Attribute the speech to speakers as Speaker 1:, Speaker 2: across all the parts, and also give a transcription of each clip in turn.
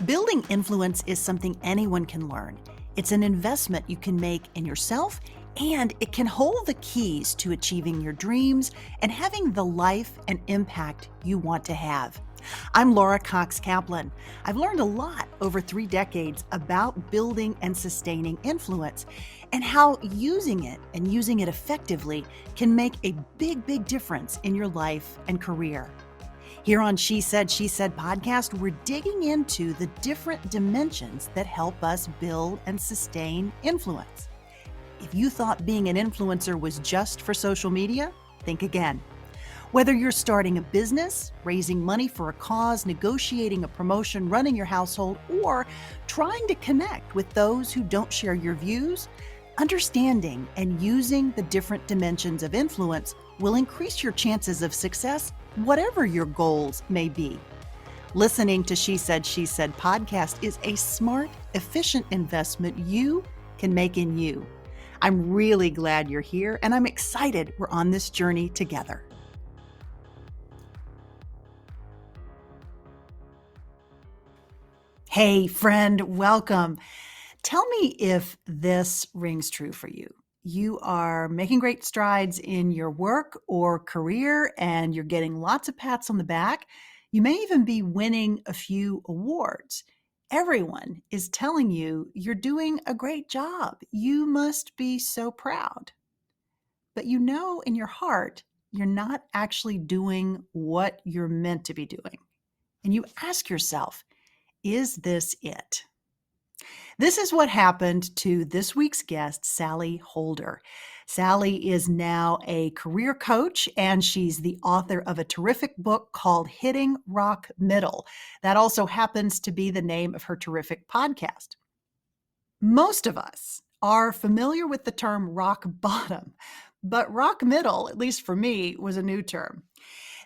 Speaker 1: Building influence is something anyone can learn. It's an investment you can make in yourself, and it can hold the keys to achieving your dreams and having the life and impact you want to have. I'm Laura Cox Kaplan. I've learned a lot over 3 decades about building and sustaining influence and how using it and using it effectively can make a big difference in your life and career. Here on She Said podcast, we're digging into the different dimensions that help us build and sustain influence. If you thought being an influencer was just for social media, think again. Whether you're starting a business, raising money for a cause, negotiating a promotion, running your household, or trying to connect with those who don't share your views, understanding and using the different dimensions of influence will increase your chances of success, whatever your goals may be. Listening to She Said podcast is a smart, efficient investment you can make in you. I'm really glad you're here, and I'm excited we're on this journey together. Hey, friend, welcome. Tell me if this rings true for you. You are making great strides in your work or career, and you're getting lots of pats on the back. You may even be winning a few awards. Everyone is telling you you're doing a great job. You must be so proud. But you know in your heart, you're not actually doing what you're meant to be doing. And you ask yourself, is this it? This is what happened to this week's guest, Sallie Holder. Sallie is now a career coach, and she's the author of a terrific book called Hitting Rock Middle. That also happens to be the name of her terrific podcast. Most of us are familiar with the term rock bottom, but rock middle, at least for me, was a new term.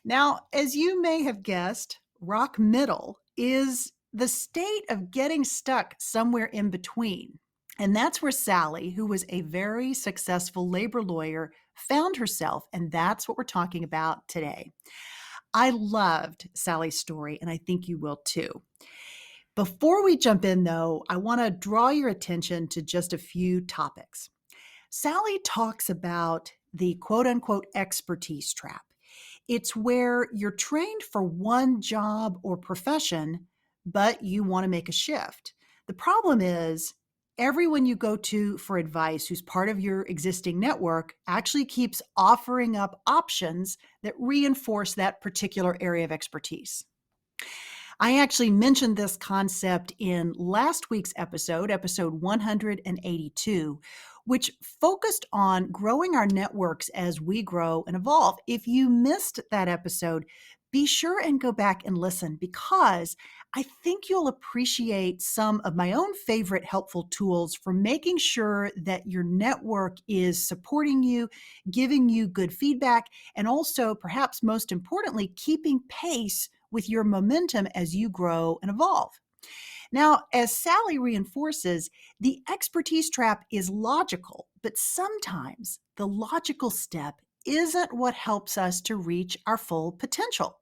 Speaker 1: Now, as you may have guessed, rock middle is the state of getting stuck somewhere in between. And that's where Sallie, who was a very successful labor lawyer, found herself. And that's what we're talking about today. I loved Sallie's story, and I think you will too. Before we jump in, though, I want to draw your attention to just a few topics. Sallie talks about the quote-unquote expertise trap. It's where you're trained for one job or profession, but you want to make a shift. The problem is everyone you go to for advice who's part of your existing network actually keeps offering up options that reinforce that particular area of expertise. I actually mentioned this concept in last week's episode 182, which focused on growing our networks as we grow and evolve. If you missed that episode, be sure and go back and listen, because I think you'll appreciate some of my own favorite helpful tools for making sure that your network is supporting you, giving you good feedback, and also, perhaps most importantly, keeping pace with your momentum as you grow and evolve. Now, as Sallie reinforces, the expertise trap is logical, but sometimes the logical step isn't what helps us to reach our full potential.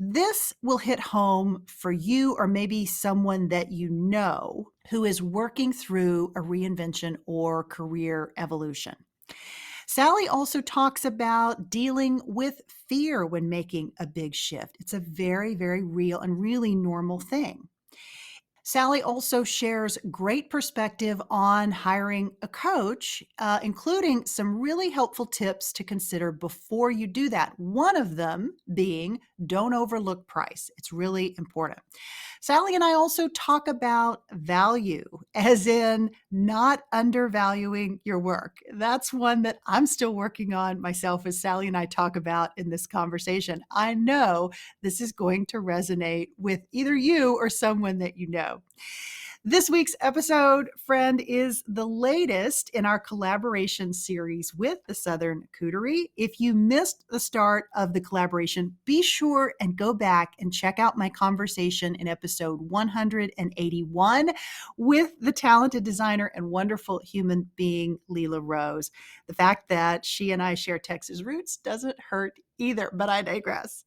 Speaker 1: This will hit home for you, or maybe someone that you know who is working through a reinvention or career evolution. Sallie also talks about dealing with fear when making a big shift. It's a very real and really normal thing. Sallie also shares great perspective on hiring a coach, including some really helpful tips to consider before you do that. One of them being, don't overlook price. It's really important. Sallie and I also talk about value, as in not undervaluing your work. That's one that I'm still working on myself, as Sallie and I talk about in this conversation. I know this is going to resonate with either you or someone that you know. This week's episode, friend, is the latest in our collaboration series with the Southern Cootery. If you missed the start of the collaboration, be sure and go back and check out my conversation in episode 181 with the talented designer and wonderful human being, Leela Rose. The fact that she and I share Texas roots doesn't hurt either, but I digress.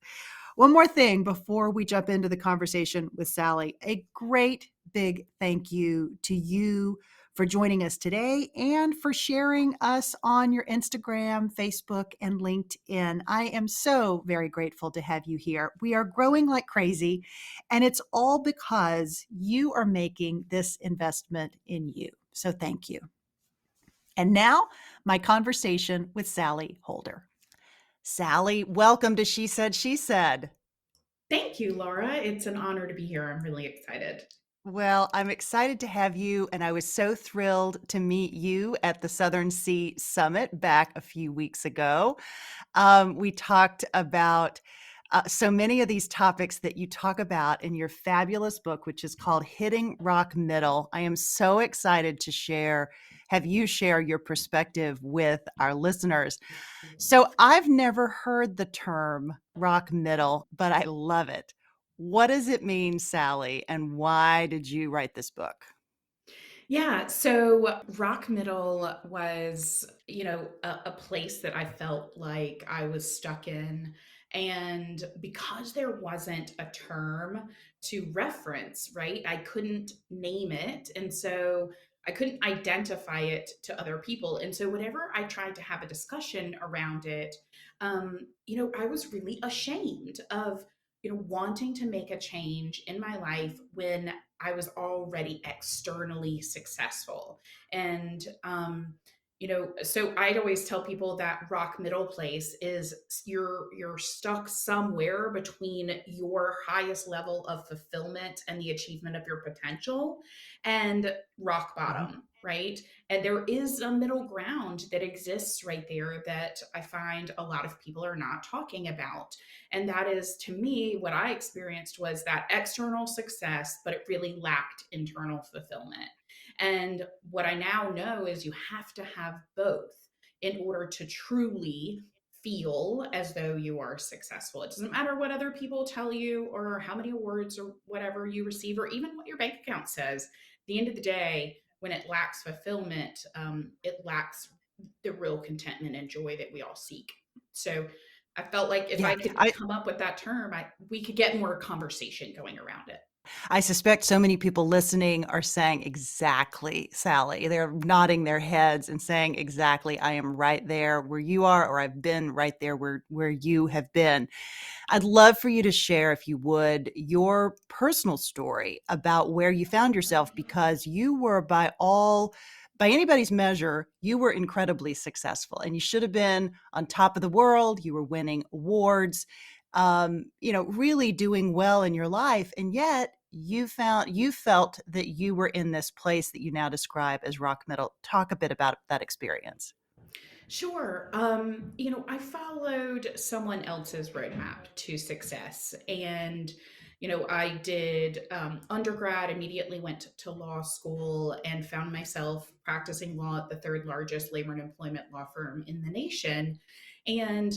Speaker 1: One more thing before we jump into the conversation with Sallie. A great big thank you to you for joining us today and for sharing us on your Instagram, Facebook, and LinkedIn. I am so very grateful to have you here. We are growing like crazy, and it's all because you are making this investment in you. So thank you. And now, my conversation with Sallie Holder. Sallie, welcome to She Said, She Said.
Speaker 2: Thank you, Laura. It's an honor to be here. I'm really excited.
Speaker 1: Well, I'm excited to have you, and I was so thrilled to meet you at the Southern Sea Summit back a few weeks ago. We talked about so many of these topics that you talk about in your fabulous book, which is called Hitting Rock Middle. I am so excited to have you share your perspective with our listeners. So I've never heard the term rock middle, but I love it. What does it mean, Sallie, and why did you write this book?
Speaker 2: Yeah, so Rock Middle was, a place that I felt like I was stuck in. And because there wasn't a term to reference, right, I couldn't name it. And so I couldn't identify it to other people. And so whenever I tried to have a discussion around it, I was really ashamed of, wanting to make a change in my life when I was already externally successful. And, so I'd always tell people that rock middle place is you're stuck somewhere between your highest level of fulfillment and the achievement of your potential and rock
Speaker 1: Mhm.
Speaker 2: bottom, right? And there is a middle ground that exists right there that I find a lot of people are not talking about. And that is, to me, what I experienced was that external success, but it really lacked internal fulfillment. And what I now know is you have to have both in order to truly feel as though you are successful. It doesn't matter what other people tell you or how many awards or whatever you receive or even what your bank account says. At the end of the day, when it lacks fulfillment, it lacks the real contentment and joy that we all seek. So I felt like if
Speaker 1: Yeah,
Speaker 2: I could
Speaker 1: I,
Speaker 2: come up with that term, we could get more conversation going around it.
Speaker 1: I suspect so many people listening are saying exactly, Sallie. They're nodding their heads and saying exactly, I am right there where you are, or I've been right there where you have been. I'd love for you to share, if you would, your personal story about where you found yourself because you were by anybody's measure, you were incredibly successful and you should have been on top of the world. You were winning awards, really doing well in your life. And yet you felt that you were in this place that you now describe as rock middle. Talk a bit about that experience.
Speaker 2: Sure. I followed someone else's roadmap to success. And, I did undergrad, immediately went to law school, and found myself practicing law at the third largest labor and employment law firm in the nation. And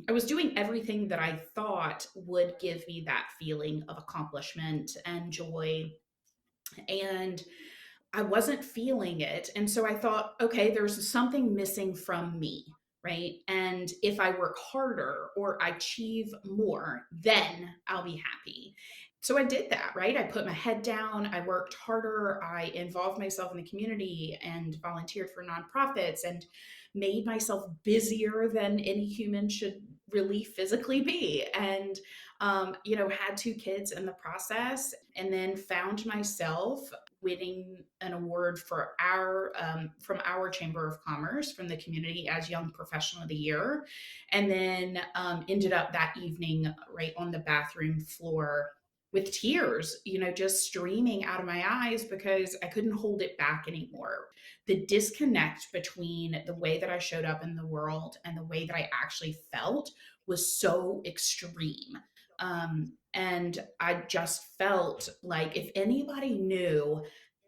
Speaker 2: I was doing everything that I thought would give me that feeling of accomplishment and joy. And I wasn't feeling it. And so I thought, okay, there's something missing from me, right? And if I work harder or I achieve more, then I'll be happy. So I did that, right? I put my head down, I worked harder, I involved myself in the community and volunteered for nonprofits and made myself busier than any human should really physically be. And had two kids in the process, and then found myself winning an award for our from our Chamber of Commerce from the community as Young Professional of the Year, and then ended up that evening right on the bathroom floor with tears, just streaming out of my eyes because I couldn't hold it back anymore. The disconnect between the way that I showed up in the world and the way that I actually felt was so extreme. And I just felt like if anybody knew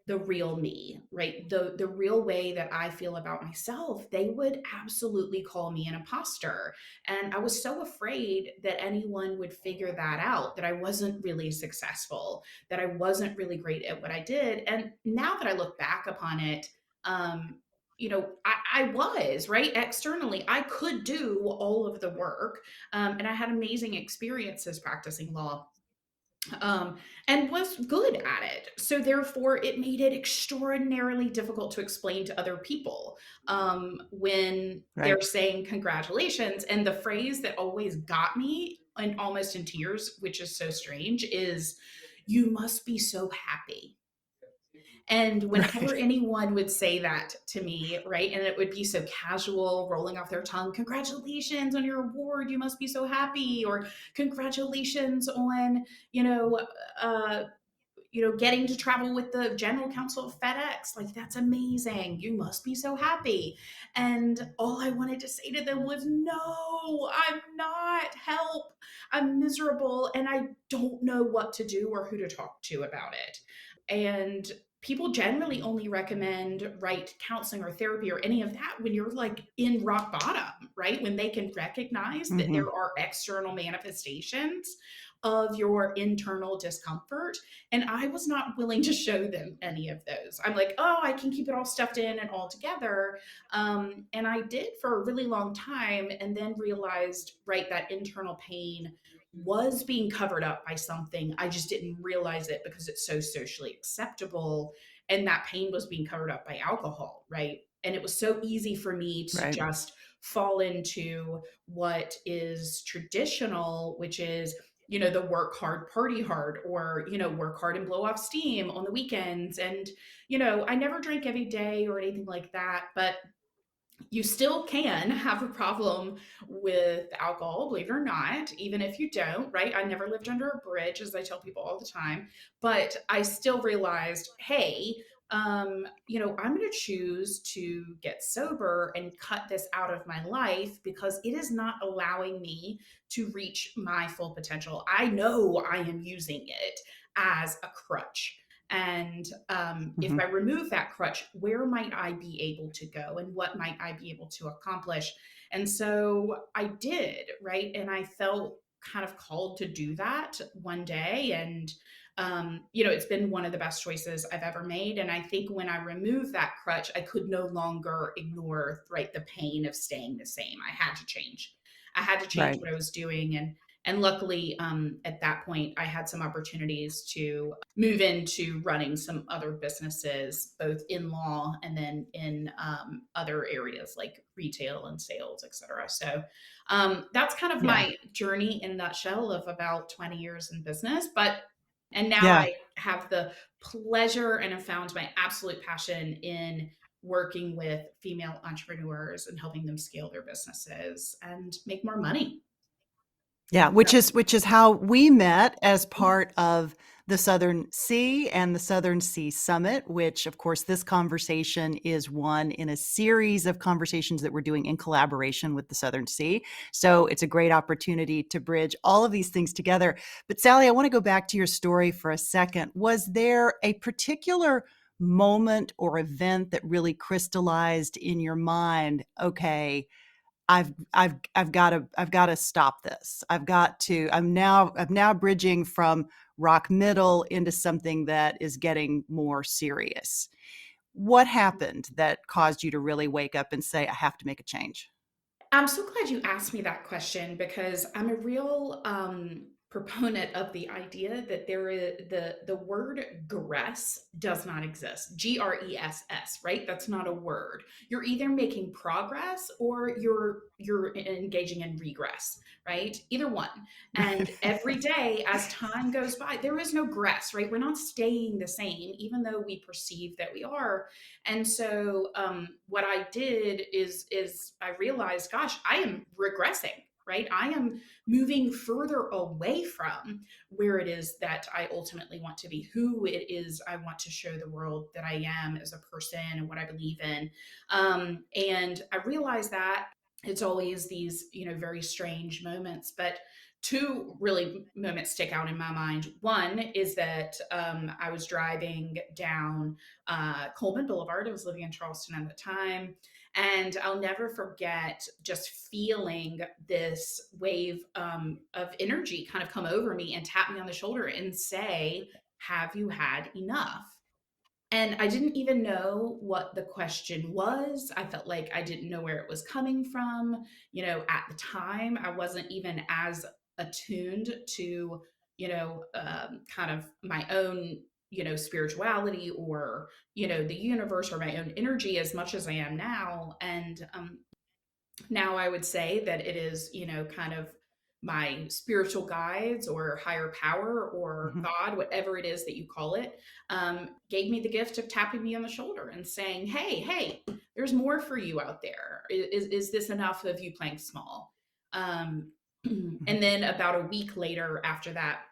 Speaker 2: the real me, right? The real way that I feel about myself, they would absolutely call me an imposter. And I was so afraid that anyone would figure that out, that I wasn't really successful, that I wasn't really great at what I did. And now that I look back upon it, um, I was right externally. I could do all of the work, and I had amazing experiences practicing law, um, and was good at it. So therefore, it made it extraordinarily difficult to explain to other people when
Speaker 1: Right.
Speaker 2: they're saying congratulations. And the phrase that always got me and almost in tears, which is so strange, is "You must be so happy." And whenever
Speaker 1: Right.
Speaker 2: anyone would say that to me, right, and it would be so casual, rolling off their tongue, "Congratulations on your award, you must be so happy," or "Congratulations on, you know, uh, getting to travel with the general counsel of FedEx. Like, that's amazing. You must be so happy." And all I wanted to say to them was, "No, I'm not. Help. I'm miserable and I don't know what to do or who to talk to about it." And people generally only recommend right counseling or therapy or any of that when you're like in rock bottom, right? When they can recognize that
Speaker 1: Hmm.
Speaker 2: there are external manifestations of your internal discomfort. And I was not willing to show them any of those. I'm like, oh, I can keep it all stuffed in and all together. And I did for a really long time, and then realized, right, that internal pain was being covered up by something. I just didn't realize it because it's so socially acceptable. And that pain was being covered up by alcohol, right? And it was so easy for me to
Speaker 1: Right.
Speaker 2: just fall into what is traditional, which is, the work hard, party hard, or, work hard and blow off steam on the weekends. And, I never drank every day or anything like that, but you still can have a problem with alcohol, believe it or not, even if you don't, right? I never lived under a bridge, as I tell people all the time. But I still realized, hey, I'm going to choose to get sober and cut this out of my life because it is not allowing me to reach my full potential. I know I am using it as a crutch. And if
Speaker 1: Hmm.
Speaker 2: I remove that crutch, where might I be able to go and what might I be able to accomplish? And so I did, right? And I felt kind of called to do that one day. And, it's been one of the best choices I've ever made. And I think when I removed that crutch, I could no longer ignore, right, the pain of staying the same. I had to change. I had to change
Speaker 1: Right.
Speaker 2: what I was doing. And luckily, at that point, I had some opportunities to move into running some other businesses, both in law and then in other areas like retail and sales, et cetera. So that's kind of
Speaker 1: Yeah.
Speaker 2: my journey in a nutshell of about 20 years in business. And now
Speaker 1: Yeah.
Speaker 2: I have the pleasure and have found my absolute passion in working with female entrepreneurs and helping them scale their businesses and make more money.
Speaker 1: Yeah, which is how we met as part of the Southern Sea and the Southern Sea Summit, which of course this conversation is one in a series of conversations that we're doing in collaboration with the Southern Sea. So it's a great opportunity to bridge all of these things together. But Sallie, I want to go back to your story for a second. Was there a particular moment or event that really crystallized in your mind, okay, I've got to stop this. I'm now bridging from rock middle into something that is getting more serious. What happened that caused you to really wake up and say, I have to make a change?
Speaker 2: I'm so glad you asked me that question because I'm a real proponent of the idea that there is the word gress does not exist. GRESS, right? That's not a word. You're either making progress or you're engaging in regress, right? Either one. And every day as time goes by, there is no gress, right? We're not staying the same, even though we perceive that we are. And so what I did is I realized, gosh, I am regressing, right? I am moving further away from where it is that I ultimately want to be, who it is I want to show the world that I am as a person and what I believe in. And I realized that it's always these, very strange moments, but two really moments stick out in my mind. One is that I was driving down Coleman Boulevard. I was living in Charleston at the time. And I'll never forget just feeling this wave of energy kind of come over me and tap me on the shoulder and say, "Have you had enough?" And I didn't even know what the question was. I felt like I didn't know where it was coming from. At the time, I wasn't even as attuned to, kind of my own, spirituality, or, the universe, or my own energy, as much as I am now. And now I would say that it is, kind of my spiritual guides, or higher power, or
Speaker 1: Mhm,
Speaker 2: God, whatever it is that you call it, gave me the gift of tapping me on the shoulder and saying, hey, hey, there's more for you out there. Is this enough of you playing small? Um,
Speaker 1: mhm.
Speaker 2: and then about a week later after that,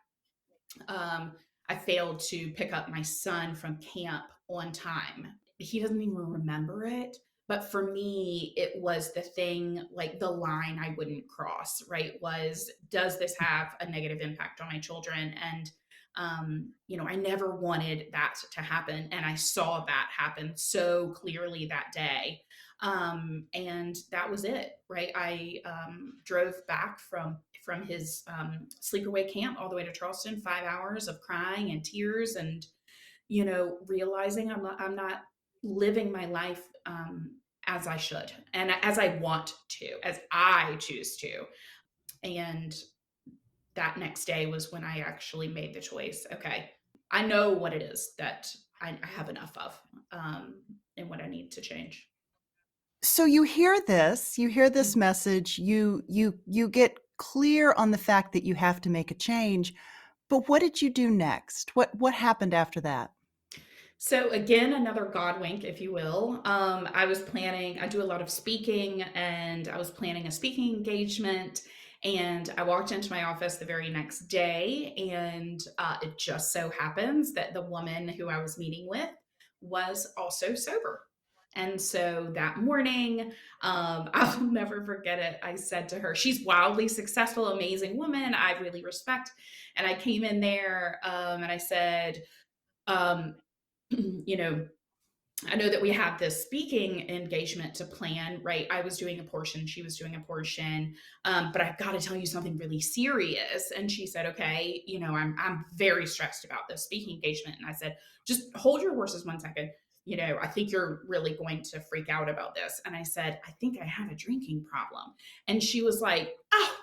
Speaker 2: um, I failed to pick up my son from camp on time. He doesn't even remember it. But for me, it was the thing, like the line I wouldn't cross, right? Was, does this have a negative impact on my children? And, I never wanted that to happen. And I saw that happen so clearly that day. And that was it, right? I drove back from his sleepaway camp all the way to Charleston, 5 hours of crying and tears, and realizing I'm not living my life as I should, and as I want to, as I choose to. And that next day was when I actually made the choice. Okay, I know what it is that I have enough of, and what I need to change.
Speaker 1: So you hear this message, you get clear on the fact that you have to make a change, but what did you do next? What happened after that?
Speaker 2: So again, another God wink, if you will. I was planning. I do a lot of speaking, and I was planning a speaking engagement. And I walked into my office the very next day, and it just so happens that the woman who I was meeting with was also sober. And so that morning, I'll never forget it. I said to her, she's wildly successful, amazing woman, I really respect. And I came in there, and I said, um, you know, I know that we have this speaking engagement to plan, right? I was doing a portion, she was doing a portion, but I've got to tell you something really serious. And she said, "Okay, I'm very stressed about this speaking engagement." And I said, "Just hold your horses 1 second. I think you're really going to freak out about this." And I said, "I think I have a drinking problem." And she was like, "Oh,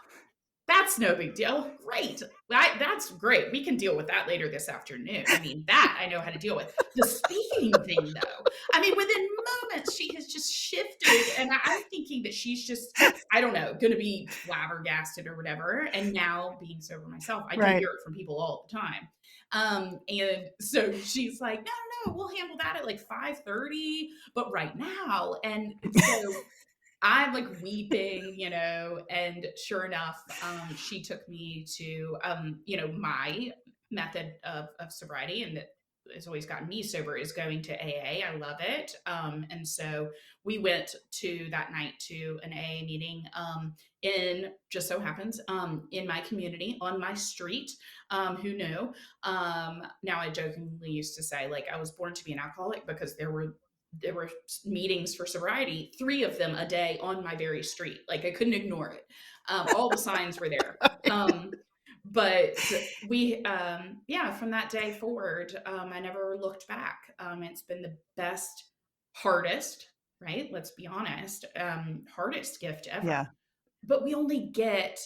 Speaker 2: that's no big deal. Great. That's great. We can deal with that later this afternoon. I mean, that I know how to deal with. The speaking thing, though, I mean, within moments, she has just shifted. And I'm thinking that she's just, I don't know, going to be flabbergasted or whatever. And now, being sober myself, I do
Speaker 1: Right.
Speaker 2: hear it from people all the time. And so she's like, "No, no, no, we'll handle that at like 5:30, but right now." And so I'm like weeping, and sure enough, she took me to, my method of sobriety, and that has always gotten me sober, is going to AA. I love it. And so we went to that night to an AA meeting, in, just so happens, in my community on my street. Who knew? Now I jokingly used to say, like, I was born to be an alcoholic, because there were meetings for sobriety, 3 of them a day on my very street. Like, I couldn't ignore it. All the signs were there. Um, but yeah, from that day forward, I never looked back. It's been the best, hardest, right? Let's be honest, hardest gift ever.
Speaker 1: Yeah.
Speaker 2: But we only get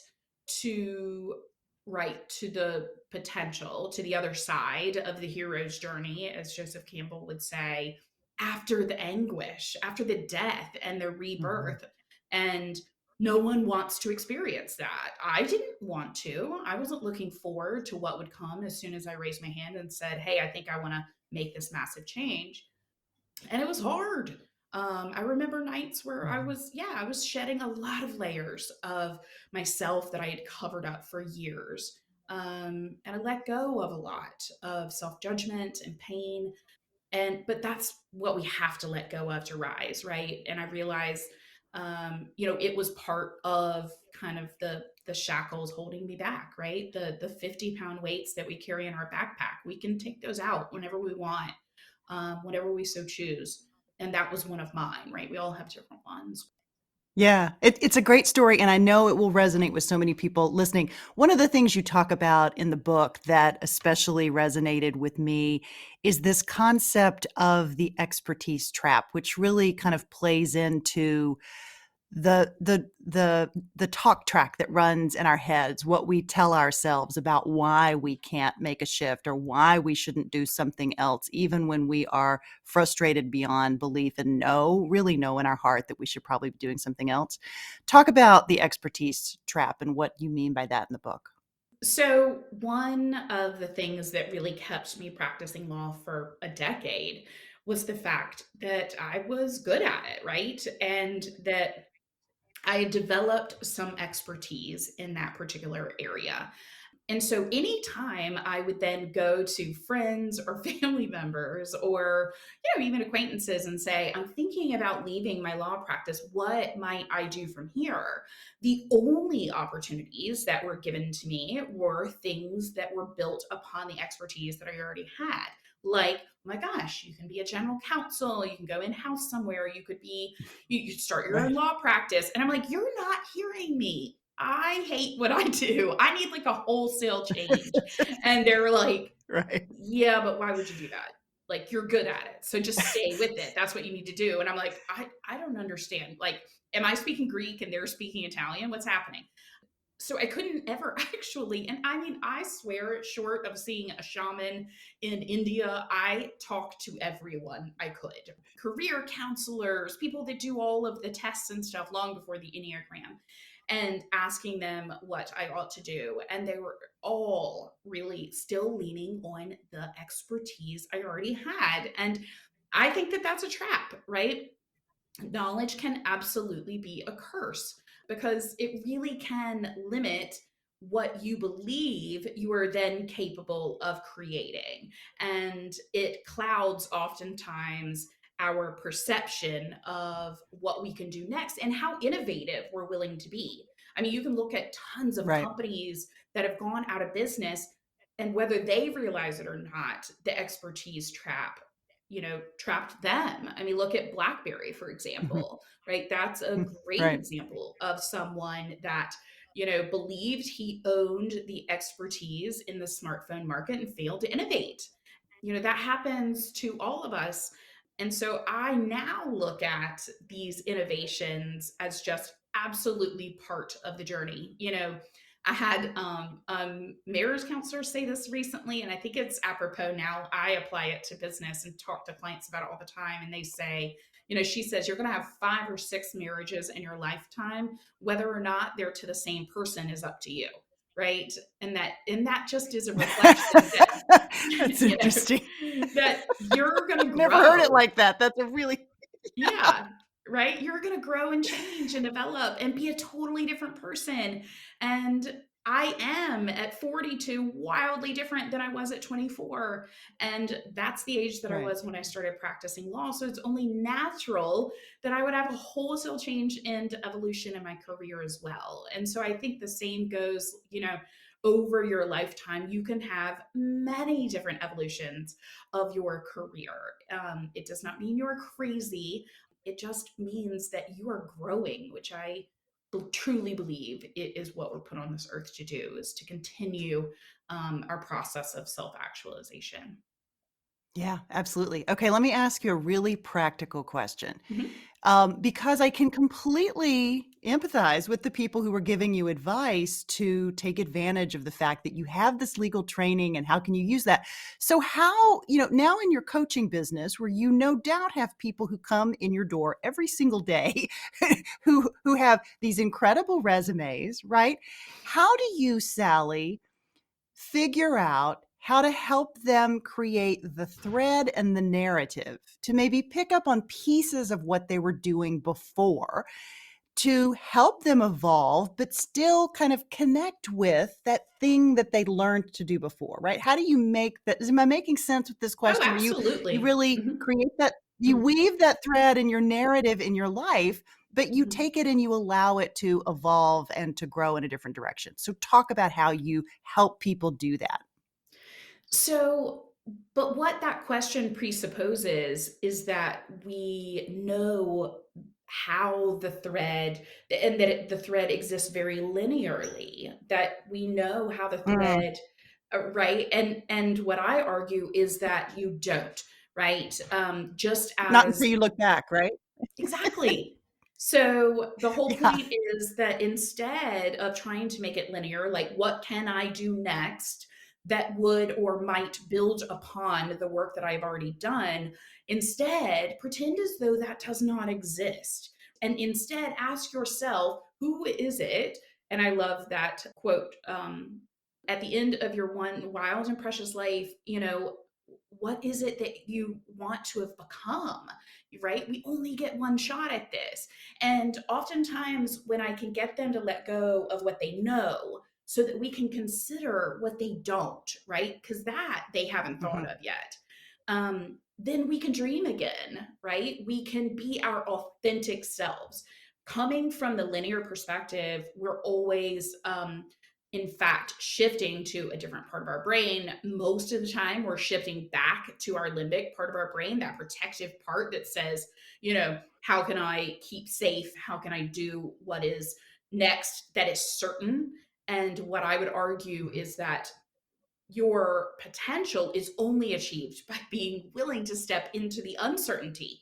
Speaker 2: to, right, to the potential, to the other side of the hero's journey, as Joseph Campbell would say, after the anguish, after the death and the
Speaker 1: Mhm.
Speaker 2: rebirth. And no one wants to experience that. I didn't want to. I wasn't looking forward to what would come as soon as I raised my hand and said, "Hey, I think I want to make this massive change." And it was hard. I remember nights where I
Speaker 1: Mhm.
Speaker 2: was, yeah, I was shedding a lot of layers of myself that I had covered up for years. And I let go of a lot of self judgment and pain. But that's what we have to let go of to rise, right? And I realized, it was part of kind of the shackles holding me back, right? The 50-pound weights that we carry in our backpack, we can take those out whenever we want, whenever we so choose. And that was one of mine, right? We all have different ones.
Speaker 1: Yeah, it's a great story, and I know it will resonate with so many people listening. One of the things you talk about in the book that especially resonated with me is this concept of the expertise trap, which really kind of plays into the talk track that runs in our heads, what we tell ourselves about why we can't make a shift or why we shouldn't do something else, even when we are frustrated beyond belief and really know in our heart that we should probably be doing something else. Talk about the expertise trap and what you mean by that in the book.
Speaker 2: So, one of the things that really kept me practicing law for a decade was the fact that I was good at it, right? And that I had developed some expertise in that particular area. And so anytime I would then go to friends or family members or even acquaintances and say, I'm thinking about leaving my law practice, what might I do from here? The only opportunities that were given to me were things that were built upon the expertise that I already had. Like, oh my gosh, you can be a general counsel, you can go in house somewhere, you could start your own
Speaker 1: Right.
Speaker 2: law practice. And I'm like, you're not hearing me. I hate what I do. I need like a wholesale change. And they're like,
Speaker 1: Right.
Speaker 2: yeah, but why would you do that? Like, you're good at it. So just stay with it. That's what you need to do. And I'm like, I don't understand. Like, am I speaking Greek and they're speaking Italian? What's happening? So I couldn't ever actually, and I mean, I swear, short of seeing a shaman in India, I talked to everyone I could. Career counselors, people that do all of the tests and stuff long before the Enneagram, and asking them what I ought to do. And they were all really still leaning on the expertise I already had. And I think that that's a trap, right? Knowledge can absolutely be a curse because it really can limit what you believe you are then capable of creating. And it clouds oftentimes our perception of what we can do next and how innovative we're willing to be. I mean, you can look at tons of
Speaker 1: Right.
Speaker 2: companies that have gone out of business, and whether they realize it or not, the expertise trap trapped them. I mean, look at BlackBerry, for
Speaker 1: Mhm.
Speaker 2: example, right? That's a great
Speaker 1: Right.
Speaker 2: example of someone that, believed he owned the expertise in the smartphone market and failed to innovate. That happens to all of us. And so I now look at these innovations as just absolutely part of the journey. I had marriage counselors say this recently, and I think it's apropos now. I apply it to business and talk to clients about it all the time. And they say, she says, you're going to have 5 or 6 marriages in your lifetime. Whether or not they're to the same person is up to you. Right. And that just is a reflection that,
Speaker 1: That's
Speaker 2: you
Speaker 1: interesting.
Speaker 2: that you're going to
Speaker 1: I've never heard it
Speaker 2: grow.
Speaker 1: like that. That's a really
Speaker 2: Yeah, right? You're gonna grow and change and develop and be a totally different person. And I am at 42 wildly different than I was at 24. And that's the age that I
Speaker 1: right.
Speaker 2: was when I started practicing law. So it's only natural that I would have a wholesale change and evolution in my career as well. And so I think the same goes, over your lifetime. You can have many different evolutions of your career. It does not mean you're crazy. It just means that you are growing, which I truly believe it is what we're put on this earth to do, is to continue our process of self-actualization.
Speaker 1: Yeah, absolutely. Okay, let me ask you a really practical question.
Speaker 2: Mhm.
Speaker 1: Because I can completely empathize with the people who are giving you advice to take advantage of the fact that you have this legal training and how can you use that. So how, now in your coaching business where you no doubt have people who come in your door every single day who have these incredible resumes, right? How do you, Sallie, figure out how to help them create the thread and the narrative to maybe pick up on pieces of what they were doing before to help them evolve, but still kind of connect with that thing that they learned to do before, right? How do you make that? Am I making sense with this
Speaker 2: Oh,
Speaker 1: question where you
Speaker 2: absolutely.
Speaker 1: really
Speaker 2: Mhm.
Speaker 1: create that, you
Speaker 2: Mhm.
Speaker 1: weave that thread in your narrative in your life, but you
Speaker 2: Mhm.
Speaker 1: take it and you allow it to evolve and to grow in a different direction. So talk about how you help people do that.
Speaker 2: So, but what that question presupposes is that we know how the thread, and that the thread exists very linearly, that we know how the
Speaker 1: Mm.
Speaker 2: thread, right? And what I argue is that you don't, right? Just
Speaker 1: Not until
Speaker 2: as
Speaker 1: you look back, right?
Speaker 2: exactly. So the whole
Speaker 1: Yeah.
Speaker 2: point is that instead of trying to make it linear, like what can I do next that would or might build upon the work that I've already done, instead pretend as though that does not exist. And instead ask yourself, who is it? And I love that quote, at the end of your one wild and precious life, what is it that you want to have become? Right? We only get one shot at this. And oftentimes, when I can get them to let go of what they know so that we can consider what they don't, right? Because that they haven't thought
Speaker 1: Mhm.
Speaker 2: of yet. Then we can dream again, right? We can be our authentic selves. Coming from the linear perspective, we're always, in fact, shifting to a different part of our brain. Most of the time, we're shifting back to our limbic part of our brain, that protective part that says, how can I keep safe? How can I do what is next that is certain? And what I would argue
Speaker 1: Mhm.
Speaker 2: is that your potential is only achieved by being willing to step into the uncertainty.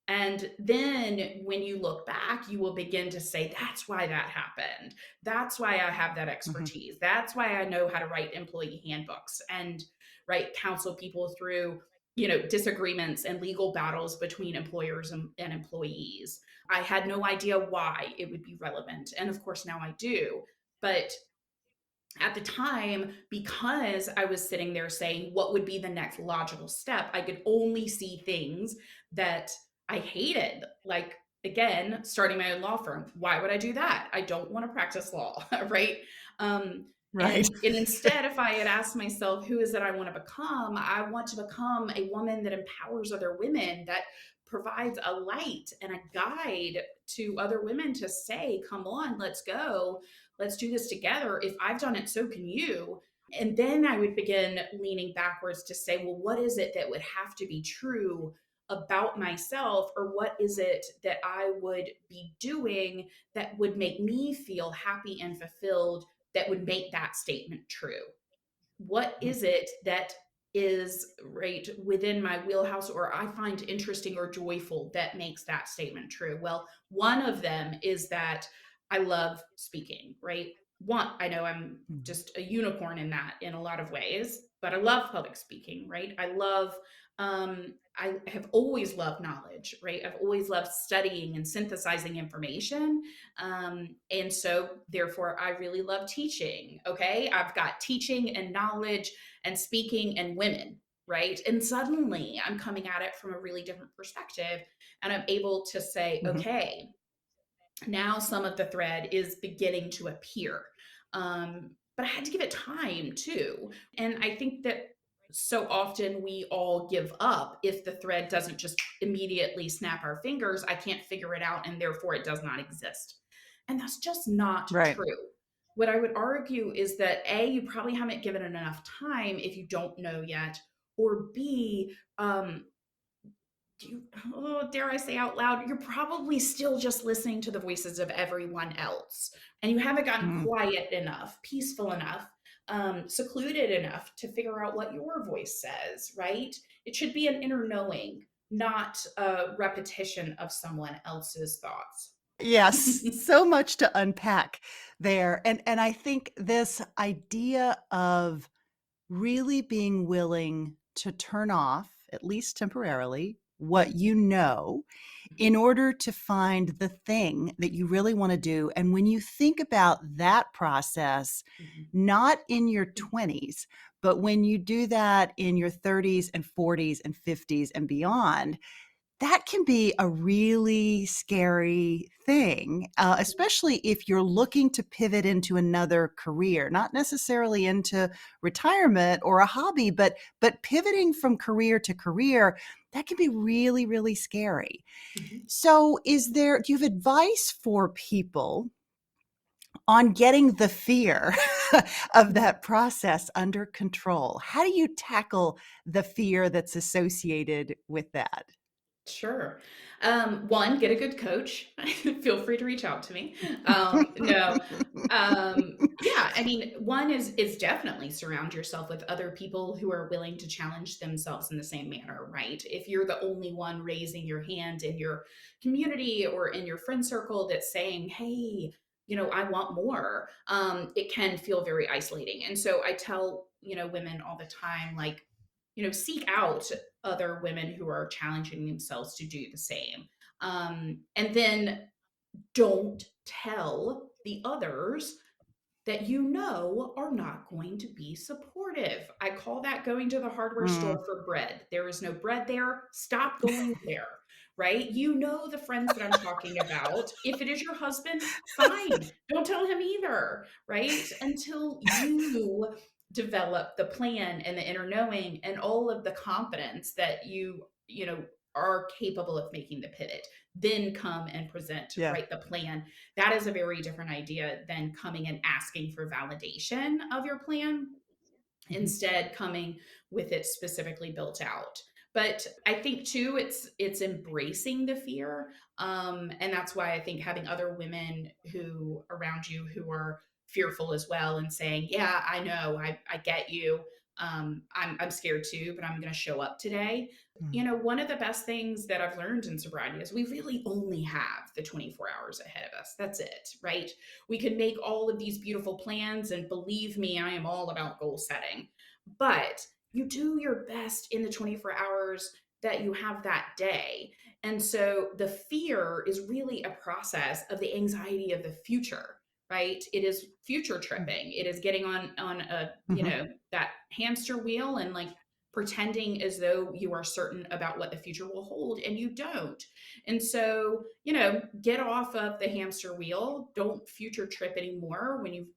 Speaker 2: And then when you look back, you will begin to say, that's why that happened. That's why I have that
Speaker 1: Mhm.
Speaker 2: expertise. That's why I know how to write employee handbooks and counsel people through, disagreements and legal battles between employers and employees. I had no idea why it would be relevant. And of course, now I do. But at the time, because I was sitting there saying, what would be the next logical step? I could only see things that I hated. Like, again, starting my own law firm. Why would I do that? I don't want to practice law, right? Um,
Speaker 1: Right.
Speaker 2: and instead, if I had asked myself, who is it I want to become? I want to become a woman that empowers other women, that provides a light and a guide to other women to say, come on, let's go, let's do this together. If I've done it, so can you. And then I would begin leaning backwards to say, well, what is it that would have to be true about myself? Or what is it that I would be doing that would make me feel happy and fulfilled, that would make that statement true? What
Speaker 1: Mhm.
Speaker 2: is it that is right within my wheelhouse or I find interesting or joyful that makes that statement true? Well, one of them is that I love speaking, right? One, I know I'm
Speaker 1: Mhm.
Speaker 2: just a unicorn in that in a lot of ways, but I love public speaking, right? I have always loved knowledge, right? I've always loved studying and synthesizing information. And so, therefore, I really love teaching. Okay. I've got teaching and knowledge and speaking and women, right? And suddenly I'm coming at it from a really different perspective. And I'm able to say,
Speaker 1: Mhm.
Speaker 2: okay, now some of the thread is beginning to appear. But I had to give it time too. And I think that so often we all give up if the thread doesn't just immediately snap our fingers. I can't figure it out, and therefore it does not exist. And that's just not
Speaker 1: Right.
Speaker 2: true. What I would argue is that A, you probably haven't given it enough time if you don't know yet, or B, do you, oh, dare I say out loud, you're probably still just listening to the voices of everyone else. And you haven't gotten
Speaker 1: Mm.
Speaker 2: quiet enough, peaceful enough, secluded enough to figure out what your voice says, right? It should be an inner knowing, not a repetition of someone else's thoughts.
Speaker 1: Yes, so much to unpack there. And I think this idea of really being willing to turn off, at least temporarily, what you know in order to find the thing that you really want to do. And when you think about that process, not in your 20s, but when you do that in your 30s and 40s and 50s and beyond, that can be a really scary thing, especially if you're looking to pivot into another career, not necessarily into retirement or a hobby, but pivoting from career to career, that can be really, really scary.
Speaker 2: Mhm.
Speaker 1: So, do you have advice for people on getting the fear of that process under control? How do you tackle the fear that's associated with that?
Speaker 2: Sure. One, get a good coach. Feel free to reach out to me. No. Yeah, I mean, one is definitely surround yourself with other people who are willing to challenge themselves in the same manner, right? If you're the only one raising your hand in your community or in your friend circle that's saying, "Hey, I want more," it can feel very isolating. And so I tell, women all the time, like, seek out other women who are challenging themselves to do the same. And then don't tell the others that are not going to be supportive. I call that going to the hardware store
Speaker 1: Mm.
Speaker 2: for bread. There is no bread there. Stop going there, right? You know the friends that I'm talking about. If it is your husband, fine. Don't tell him either, right? Until you develop the plan and the inner knowing and all of the confidence that are capable of making the pivot. Then come and present,
Speaker 1: Yeah.
Speaker 2: write the plan. That is a very different idea than coming and asking for validation of your plan,
Speaker 1: Mhm.
Speaker 2: instead coming with it specifically built out. But I think too, it's embracing the fear, and that's why I think having other women who around you who are fearful as well and saying, "Yeah, I know, I get you. I'm scared too, but I'm going to show up today."
Speaker 1: Mhm.
Speaker 2: One of the best things that I've learned in sobriety is we really only have the 24 hours ahead of us. That's it, right? We can make all of these beautiful plans, and believe me, I am all about goal setting. But you do your best in the 24 hours that you have that day. And so the fear is really a process of the anxiety of the future, right? It is future
Speaker 1: Mm.
Speaker 2: tripping. It is getting on a,
Speaker 1: Mhm.
Speaker 2: that hamster wheel and like pretending as though you are certain about what the future will hold and you don't. And so, get off of the hamster wheel. Don't future trip anymore when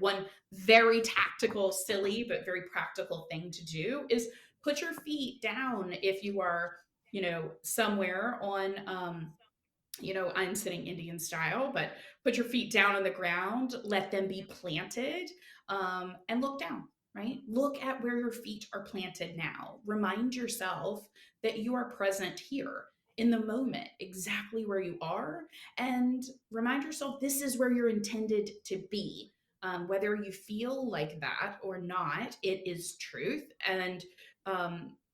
Speaker 2: one very tactical, silly, but very practical thing to do is put your feet down if you are, somewhere on, I'm sitting Indian style, but put your feet down on the ground, let them be planted, and look down, right? Look at where your feet are planted now. Remind yourself that you are present here in the moment, exactly where you are, and remind yourself this is where you're intended to be. Whether you feel like that or not, it is truth. And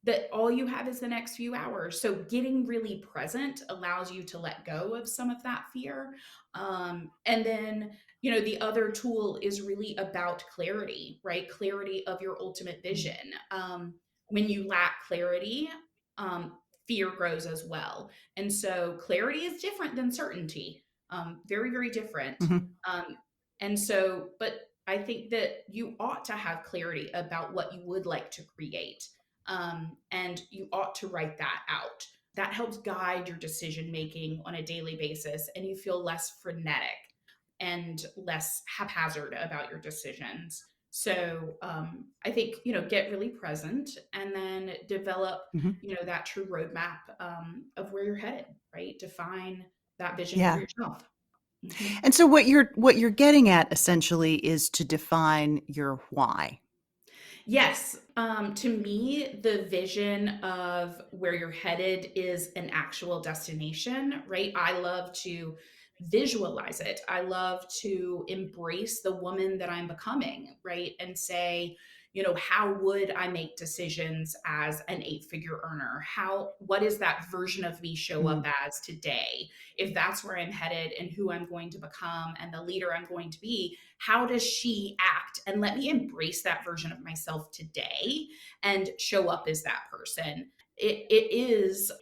Speaker 2: that all you have is the next few hours. So getting really present allows you to let go of some of that fear. And then, the other tool is really about clarity, right? Clarity of your ultimate
Speaker 1: Mm.
Speaker 2: vision. When you lack clarity, fear grows as well. And so clarity is different than certainty. Very, very different.
Speaker 1: Mhm.
Speaker 2: Um, and so, but I think that you ought to have clarity about what you would like to create, and you ought to write that out. That helps guide your decision making on a daily basis, and you feel less frenetic and less haphazard about your decisions. So I think, get really present and then develop,
Speaker 1: Mhm.
Speaker 2: that true roadmap, of where you're headed, right? Define that vision for
Speaker 1: Yeah.
Speaker 2: yourself. Mhm.
Speaker 1: And so what you're getting at essentially is to define your why.
Speaker 2: Yes. To me, the vision of where you're headed is an actual destination, right? I love to visualize it. I love to embrace the woman that I'm becoming, right? And say, how would I make decisions as an eight-figure earner? What is that version of me show up
Speaker 1: Mm.
Speaker 2: as today? If that's where I'm headed and who I'm going to become and the leader I'm going to be, how does she act? And let me embrace that version of myself today and show up as that person. It is,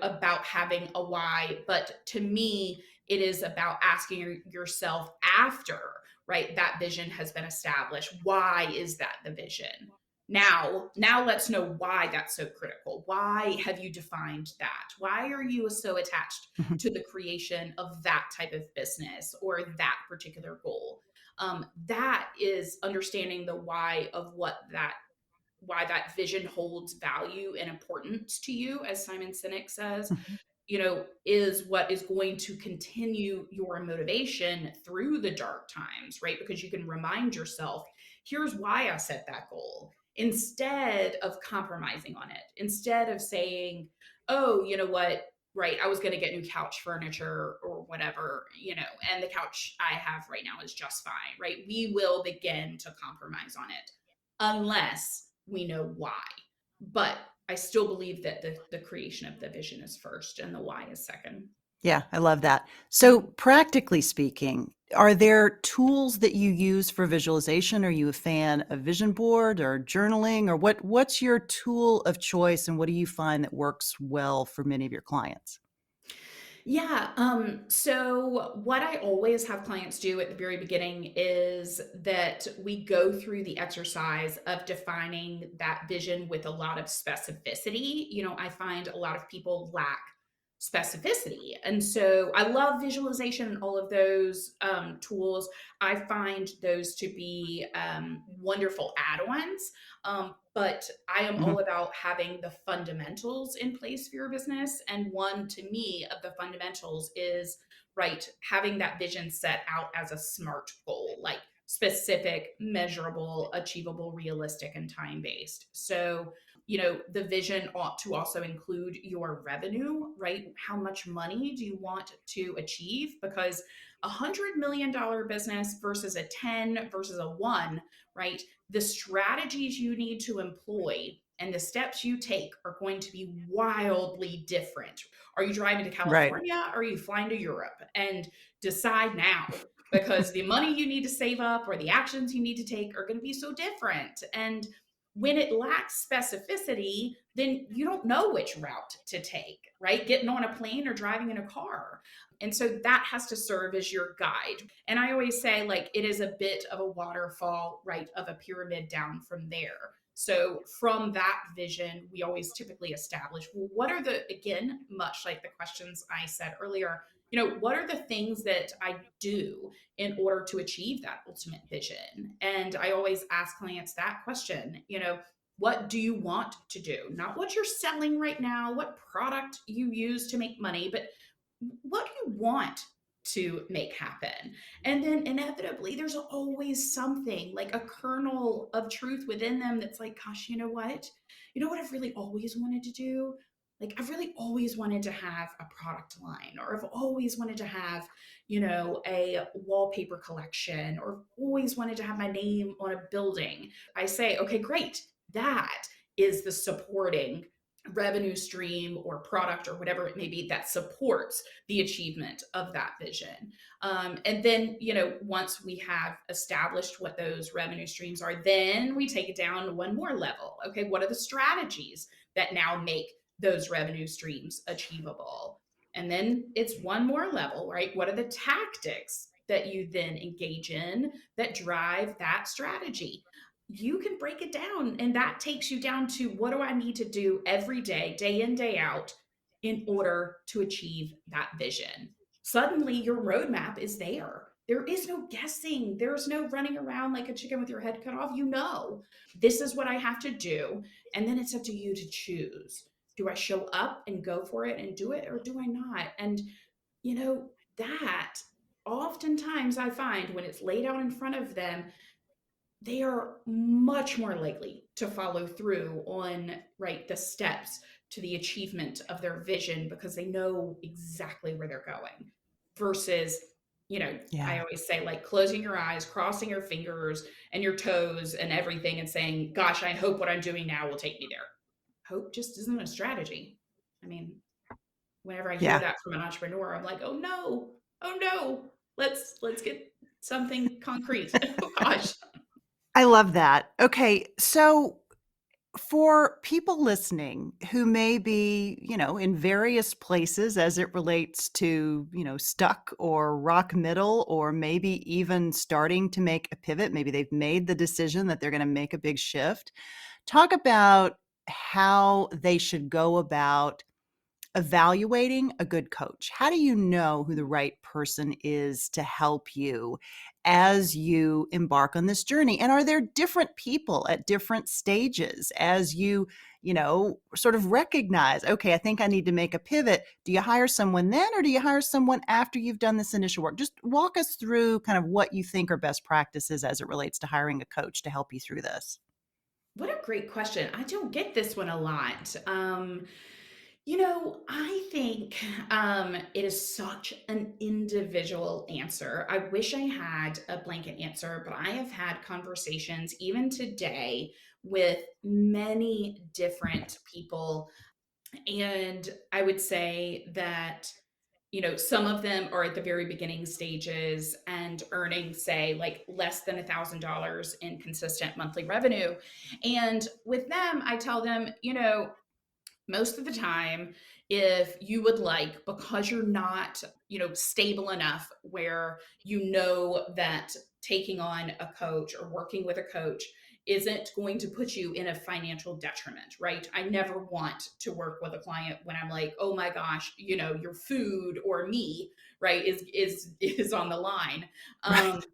Speaker 2: about having a why, but to me, it is about asking yourself after, right, that vision has been established. Why is that the vision? Now let's know why that's so critical. Why have you defined that? Why are you so attached
Speaker 1: Mhm.
Speaker 2: to the creation of that type of business or that particular goal? That is understanding the why of why that vision holds value and importance to you, as Simon Sinek says,
Speaker 1: Mhm.
Speaker 2: is what is going to continue your motivation through the dark times, right? Because you can remind yourself, here's why I set that goal, instead of compromising on it, instead of saying, oh, you know what? Right, I was going to get new couch furniture or whatever, and the couch I have right now is just fine, right? We will begin to compromise on it unless we know why. But I still believe that the creation of the vision is first and the why is second.
Speaker 1: Yeah, I love that. So,
Speaker 2: Mhm.
Speaker 1: practically speaking, are there tools that you use for visualization? Are you a fan of vision board or journaling, or what's your tool of choice, and what do you find that works well for many of your clients?
Speaker 2: Yeah. So what I always have clients do at the very beginning is that we go through the exercise of defining that vision with a lot of specificity. I find a lot of people lack specificity. And so I love visualization and all of those tools. I find those to be wonderful add ons. But I am
Speaker 1: Mhm.
Speaker 2: all about having the fundamentals in place for your business. And one to me of the fundamentals is right, having that vision set out as a SMART goal, like specific, measurable, achievable, realistic, and time based. So, the vision ought to also include your revenue, right? How much money do you want to achieve? Because $100 million business versus a 10 versus a one, right? The strategies you need to employ and the steps you take are going to be wildly different. Are you driving to
Speaker 1: Right.
Speaker 2: California or are you flying to Europe? And decide now, because the money you need to save up or the actions you need to take are going to be so different. And when it lacks specificity, then you don't know which route to take, right? Getting on a plane or driving in a car. And so that has to serve as your guide. And I always say, like, it is a bit of a waterfall, right, of a pyramid down from there. So from that vision, we always typically establish, well, what are again, much like the questions I said earlier, what are the things that I do in order to achieve that ultimate vision? And I always ask clients that question, what do you want to do? Not what you're selling right now, what product you use to make money, but what do you want to make happen? And then inevitably, there's always something like a kernel of truth within them that's like, gosh, you know what? You know what I've really always wanted to do? Like, I've really always wanted to have a product line, or I've always wanted to have, a wallpaper collection, or always wanted to have my name on a building. I say, okay, great. That is the supporting revenue stream or product or whatever it may be that supports the achievement of that vision. And then, once we have established what those revenue streams are, then we take it down to one more level. Okay, what are the strategies that now make those revenue streams achievable? And then it's one more level, right? What are the tactics that you then engage in that drive that strategy? You can break it down, and that takes you down to, what do I need to do every day in, day out, in order to achieve that vision? Suddenly your roadmap is there. There is no guessing. There's no running around like a chicken with your head cut off. This is what I have to do. And then it's up to you to choose. Do I show up and go for it and do it, or do I not? And, that oftentimes I find when it's laid out in front of them, they are much more likely to follow through on, right, the steps to the achievement of their vision, because they know exactly where they're going versus, I
Speaker 1: Yeah.
Speaker 2: always say, like, closing your eyes, crossing your fingers and your toes and everything and saying, gosh, I hope what I'm doing now will take me there. Hope just isn't a strategy. I mean, whenever I hear
Speaker 1: Yeah.
Speaker 2: that from an entrepreneur, I'm like, oh no, oh no, let's get something concrete. Oh gosh.
Speaker 1: I love that. Okay, so for people listening who may be, in various places as it relates to, stuck or rock middle, or maybe even starting to make a pivot, maybe they've made the decision that they're going to make a big shift, talk about how they should go about evaluating a good coach. How do you know who the right person is to help you as you embark on this journey? And are there different people at different stages as sort of recognize, okay, I think I need to make a pivot? Do you hire someone then, or do you hire someone after you've done this initial work? Just walk us through kind of what you think are best practices as it relates to hiring a coach to help you through this.
Speaker 2: What a great question. I don't get this one a lot. I think it is such an individual answer. I wish I had a blanket answer, but I have had conversations even today with many different people. And I would say that, some of them are at the very beginning stages and earning, say, like less than $1,000 in consistent monthly revenue. And with them, I tell them, most of the time, if you would like, because you're not stable enough where that taking on a coach or working with a coach isn't going to put you in a financial detriment, right? I never want to work with a client when I'm like, oh my gosh, your food or me, right, is on the line.
Speaker 1: Right.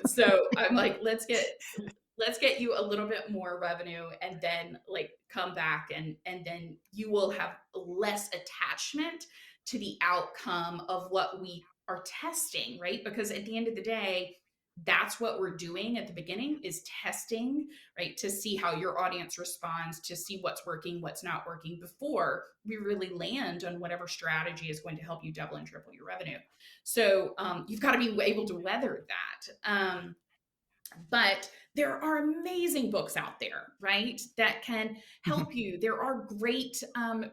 Speaker 2: So I'm like, let's get you a little bit more revenue, and then like come back, and then you will have less attachment to the outcome of what we are testing, right? Because at the end of the day, that's what we're doing at the beginning, is testing, right, to see how your audience responds, to see what's working, what's not working, before we really land on whatever strategy is going to help you double and triple your revenue. So you've got to be able to weather that. But there are amazing books out there, right, that can
Speaker 1: Mhm.
Speaker 2: help you. There are great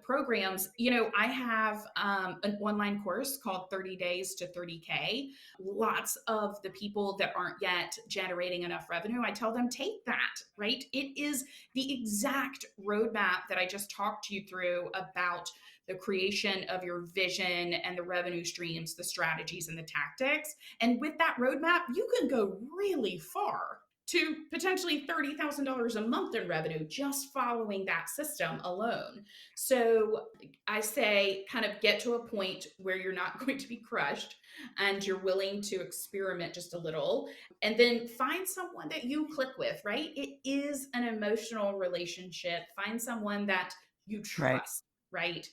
Speaker 2: programs. I have an online course called 30 Days to 30K. Lots of the people that aren't yet generating enough revenue, I tell them, take that, right? It is the exact roadmap that I just talked to you through about the creation of your vision and the revenue streams, the strategies, and the tactics. And with that roadmap, you can go really far to potentially $30,000 a month in revenue just following that system alone. So I say, kind of get to a point where you're not going to be crushed and you're willing to experiment just a little, and then find someone that you click with, right? It is an emotional relationship. Find someone that you
Speaker 1: Right.
Speaker 2: trust, right?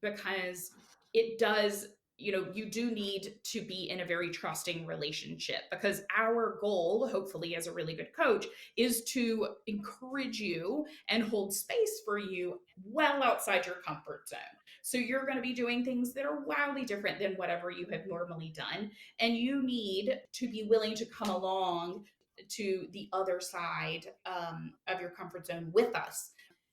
Speaker 2: Because it does, you do need to be in a very trusting relationship, because our goal, hopefully, as a really good coach, is to encourage you and hold space for you well outside your comfort zone. So you're going to be doing things that are wildly different than whatever you have normally done. And you need to be willing to come along to the other side of your comfort zone with us.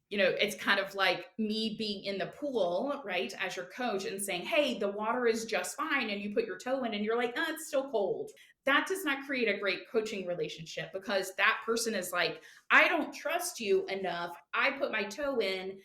Speaker 2: It's kind of like me being in the pool, right, as your coach, and saying, hey, the water is just fine. And you put your toe in and you're like, oh, it's still cold. That does not create a great coaching relationship, because that person is like, I don't trust you enough. I put my toe in,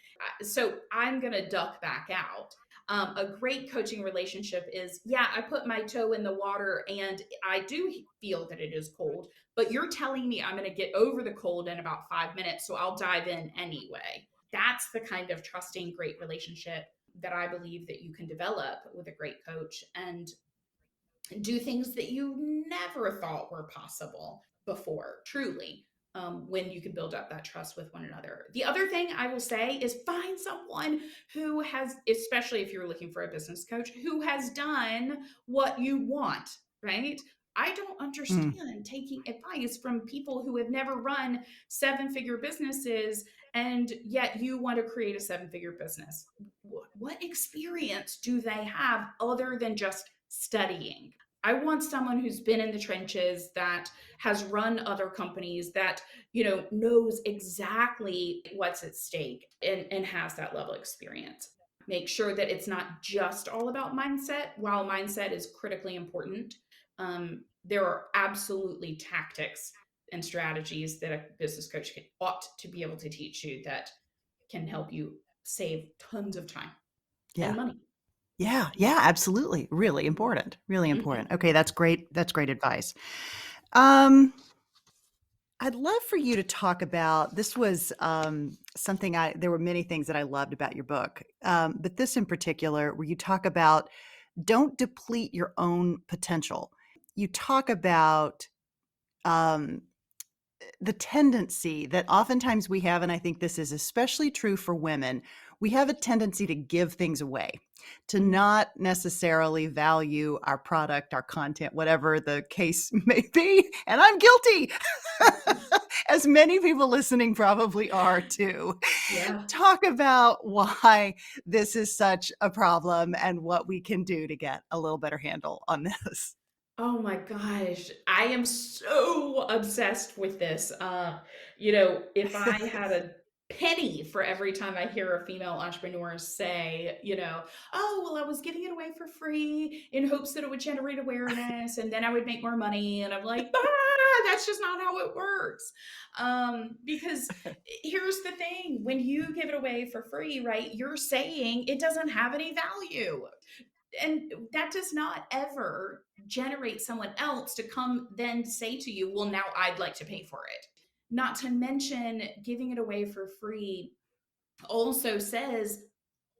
Speaker 2: so I'm going to duck back out. A great coaching relationship is, yeah, I put my toe in the water and I do feel that it is cold, but you're telling me I'm going to get over the cold in about 5 minutes, so I'll dive in anyway. That's the kind of trusting, great relationship that I believe that you can develop with a great coach, and do things that you never thought were possible before, truly. When you can build up that trust with one another. The other thing I will say is, find someone who has, especially if you're looking for a business coach, who has done what you want, right? I don't
Speaker 1: Mm.
Speaker 2: understand taking advice from people who have never run 7-figure businesses, and yet you want to create a 7-figure business. What experience do they have other than just studying? I want someone who's been in the trenches, that has run other companies, that, knows exactly what's at stake, and has that level of experience. Make sure that it's not just all about mindset. While mindset is critically important, there are absolutely tactics and strategies that a business coach ought to be able to teach you, that can help you save tons of time and
Speaker 1: Yeah.
Speaker 2: money.
Speaker 1: Yeah. Yeah. Absolutely. Really important. Really
Speaker 2: Mhm.
Speaker 1: important. Okay. That's great. That's great advice. Um, I'd love for you to talk about this was something there were many things that I loved about your book, but this in particular, where you talk about don't deplete your own potential. You talk about um, the tendency that oftentimes we have, and I think this is especially true for women, we have a tendency to give things away, to
Speaker 2: Mhm.
Speaker 1: not necessarily value our product, our content, whatever the case may be. And I'm guilty, as many people listening probably are too.
Speaker 2: Yeah.
Speaker 1: Talk about why this is such a problem and what we can do to get a little better handle on this.
Speaker 2: Oh my gosh, I am so obsessed with this. If I had a penny for every time I hear a female entrepreneur say, oh, well, I was giving it away for free in hopes that it would generate awareness and then I would make more money. And I'm like, that's just not how it works. Because here's the thing, when you give it away for free, right, you're saying it doesn't have any value, and that does not ever generate someone else to come then say to you, well, now I'd like to pay for it. Not to mention, giving it away for free also says,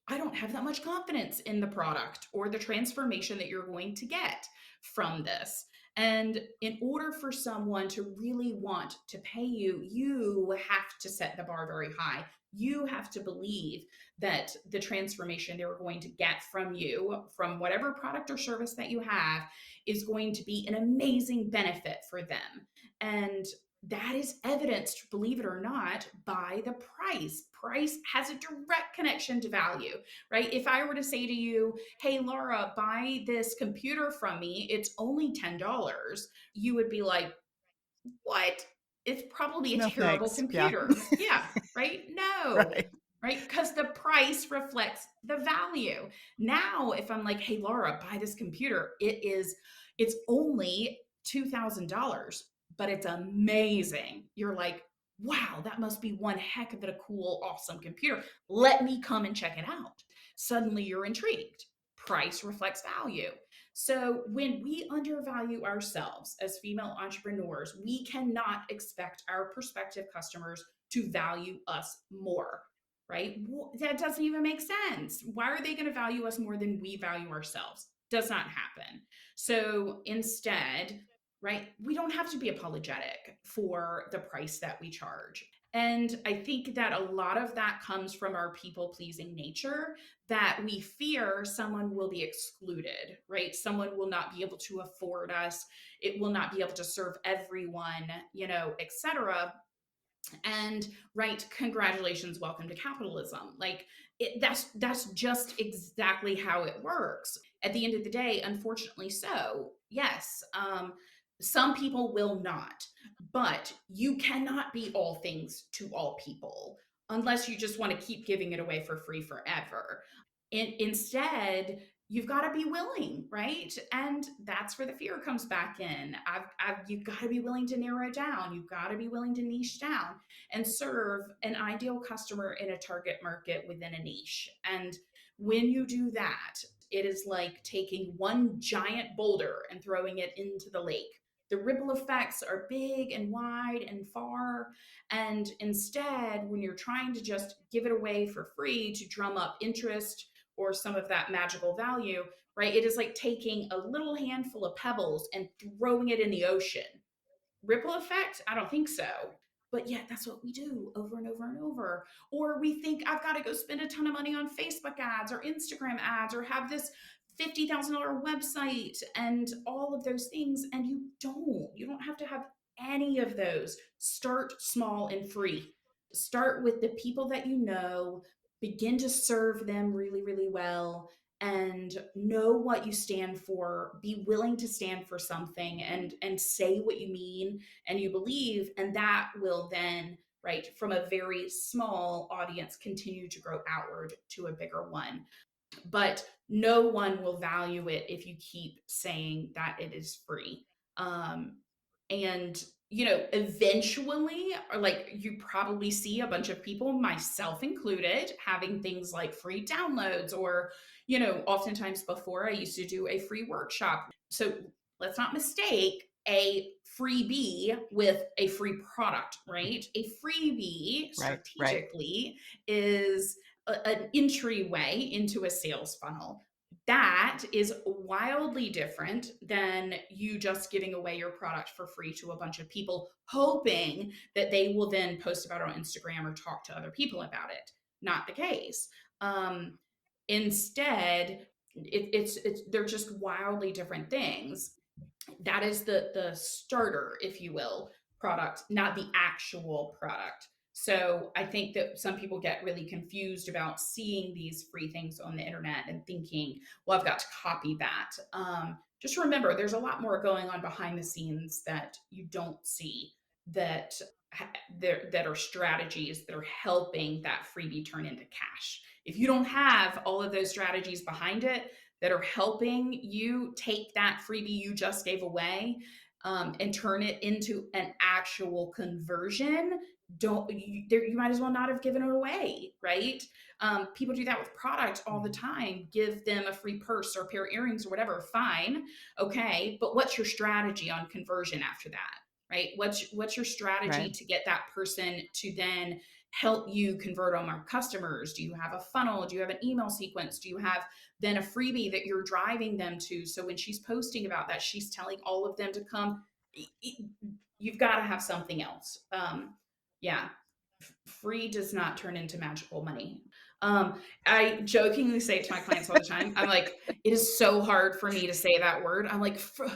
Speaker 2: I don't have that much confidence in the product or the transformation that you're going to get from this. And in order for someone to really want to pay you, you have to set the bar very high. You have to believe that the transformation they're going to get from you, from whatever product or service that you have, is going to be an amazing benefit for them. And that is evidenced, believe it or not, by the price. Price has a direct connection to value, right? If I were to say to you, hey, Laura, buy this computer from me, it's only $10, you would be like, what? It's probably a
Speaker 1: No
Speaker 2: terrible
Speaker 1: thanks. Yeah.
Speaker 2: computer. Yeah, right? No,
Speaker 1: Right.
Speaker 2: right? Because the price reflects the value. Now, if I'm like, hey, Laura, buy this computer, it's only $2,000, but it's amazing. You're like, wow, that must be one heck of a cool, awesome computer. Let me come and check it out. Suddenly you're intrigued. Price reflects value. So when we undervalue ourselves as female entrepreneurs, we cannot expect our prospective customers to value us more, right? That doesn't even make sense. Why are they going to value us more than we value ourselves? Does not happen. So instead, right, we don't have to be apologetic for the price that we charge. And I think that a lot of that comes from our people pleasing nature, that we fear someone will be excluded, right? Someone will not be able to afford us. It will not be able to serve everyone, etc. And right, congratulations, welcome to capitalism. Like that's just exactly how it works at the end of the day, unfortunately. So yes, some people will not, but you cannot be all things to all people unless you just want to keep giving it away for free forever. Instead, you've got to be willing, right? And that's where the fear comes back in. You've got to be willing to narrow it down. You've got to be willing to niche down and serve an ideal customer in a target market within a niche. And when you do that, it is like taking one giant boulder and throwing it into the lake. The ripple effects are big and wide and far. And instead, when you're trying to just give it away for free to drum up interest or some of that magical value, right? It is like taking a little handful of pebbles and throwing it in the ocean. Ripple effect? I don't think so. But yet that's what we do over and over and over. Or we think I've got to go spend a ton of money on Facebook ads or Instagram ads or have this $50,000 website and all of those things. And you don't. You don't have to have any of those. Start small and free. Start with the people that you know, begin to serve them really, really well, and know what you stand for. Be willing to stand for something and say what you mean and you believe, and that will then, right, from a very small audience, continue to grow outward to a bigger one. But no one will value it if you keep saying that it is free. And eventually, or like, you probably see a bunch of people, myself included, having things like free downloads, or oftentimes before I used to do a free workshop. So let's not mistake a freebie with a free product, right? A freebie
Speaker 1: Right. Right.
Speaker 2: strategically is an entryway into a sales funnel. That is wildly different than you just giving away your product for free to a bunch of people, hoping that they will then post about it on Instagram or talk to other people about it. not the case. Um, Instead, it's they're just wildly different things. That is the starter, if you will, product, not the actual product. So I think that some people get really confused about seeing these free things on the internet and thinking, well, I've got to copy that. Just remember, there's a lot more going on behind the scenes that you don't see, that that are strategies that are helping that freebie turn into cash. If you don't have all of those strategies behind it that are helping you take that freebie you just gave away, and turn it into an actual conversion, you might as well not have given it away, right? People do that with product all the
Speaker 1: Mhm.
Speaker 2: time. Give them a free purse or a pair of earrings or whatever. Fine, okay, but what's your strategy on conversion after that? Right? What's your strategy
Speaker 1: Right.
Speaker 2: to get that person to then help you convert on more customers? Do you have a funnel? Do you have an email sequence? Do you have then a freebie that you're driving them to? So when she's posting about that, she's telling all of them to come. You've got to have something else. Yeah, free does not turn into magical money. I jokingly say it to my clients all the time. I'm like, it is so hard for me to say that word. I'm like, free.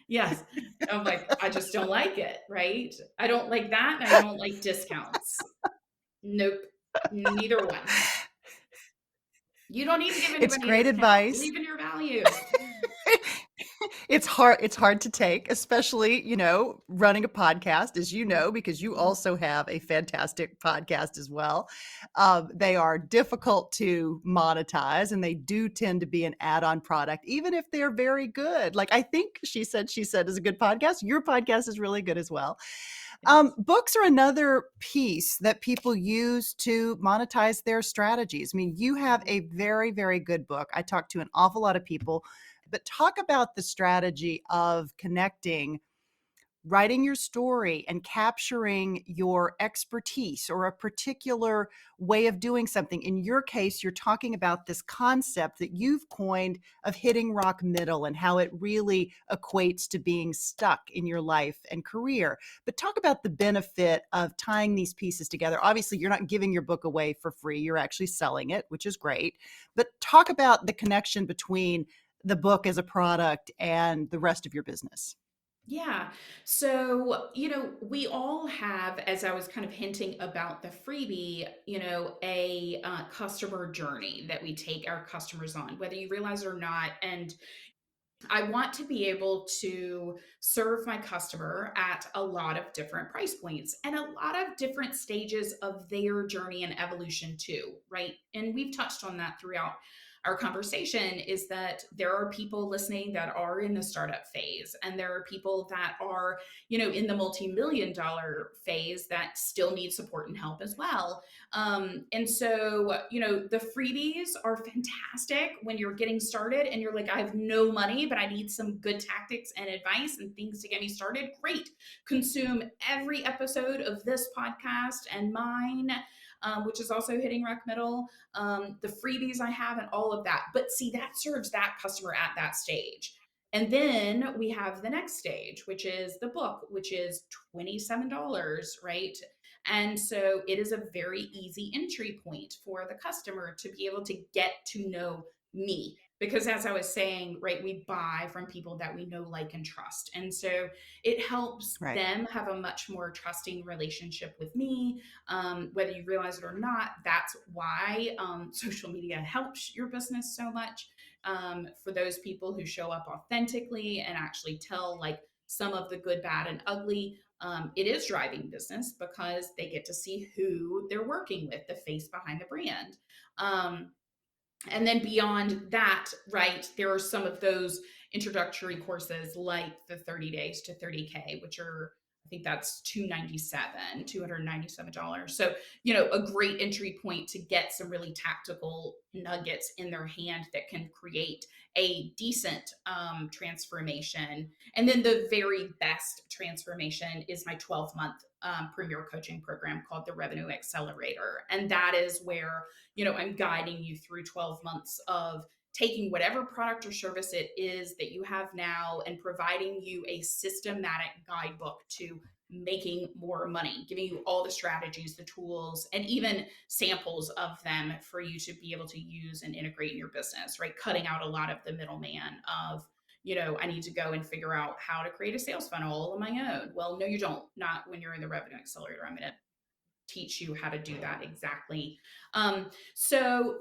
Speaker 2: Yes. I'm like, I just don't like it, right? I don't like that. And I don't like discounts. Nope. Neither one. You don't need to give
Speaker 1: It's
Speaker 2: anybody a
Speaker 1: great
Speaker 2: discount.
Speaker 1: advice.
Speaker 2: Believe in your values.
Speaker 1: It's hard to take, especially, running a podcast, as you know, because you
Speaker 2: Mhm.
Speaker 1: also have a fantastic podcast as well. They are difficult to monetize, and they do tend to be an add-on product, even if they're very good. Like, I think she said is a good podcast. Your podcast is really good as well.
Speaker 2: Thanks.
Speaker 1: Books are another piece that people use to monetize their strategies. I mean, you have
Speaker 2: Mhm.
Speaker 1: a very, very good book. I talk to an awful lot of people, but talk about the strategy of connecting, writing your story and capturing your expertise or a particular way of doing something. In your case, you're talking about this concept that you've coined of hitting rock middle and how it really equates to being stuck in your life and career. But talk about the benefit of tying these pieces together. Obviously, you're not giving your book away for free, you're actually selling it, which is great. But talk about the connection between the book as a product and the rest of your business.
Speaker 2: Yeah. So, we all have, as I was kind of hinting about the freebie, a customer journey that we take our customers on, whether you realize it or not. And I want to be able to serve my customer at a lot of different price points and a lot of different stages of their journey and evolution, too, right? And we've touched on that throughout our conversation, is that there are people listening that are in the startup phase, and there are people that are, in the multi-million dollar phase that still need support and help as well. And so, the freebies are fantastic when you're getting started and you're like, I have no money, but I need some good tactics and advice and things to get me started. Great. Consume every episode of this podcast and mine, which is also hitting rock middle, the freebies I have, and all of that. But see, that serves that customer at that stage. And then we have the next stage, which is the book, which is $27, right? And so it is a very easy entry point for the customer to be able to get to know me. Because as I was saying, right, we buy from people that we know, like, and trust. And so it helps
Speaker 1: Right.
Speaker 2: them have a much more trusting relationship with me. Whether you realize it or not, that's why social media helps your business so much. For those people who show up authentically and actually tell, like, some of the good, bad, and ugly, it is driving business because they get to see who they're working with, the face behind the brand. Um, and then beyond that, right, there are some of those introductory courses like the 30 days to 30K, which are, I think that's $297. So, a great entry point to get some really tactical nuggets in their hand that can create a decent transformation. And then the very best transformation is my 12-month premier coaching program called the Revenue Accelerator. And that is where, I'm guiding you through 12 months of taking whatever product or service it is that you have now and providing you a systematic guidebook to making more money, giving you all the strategies, the tools, and even samples of them for you to be able to use and integrate in your business, right? Cutting out a lot of the middleman of, I need to go and figure out how to create a sales funnel all on my own. Well, no, you don't. Not when you're in the revenue accelerator. I'm going to teach you how to do that exactly. So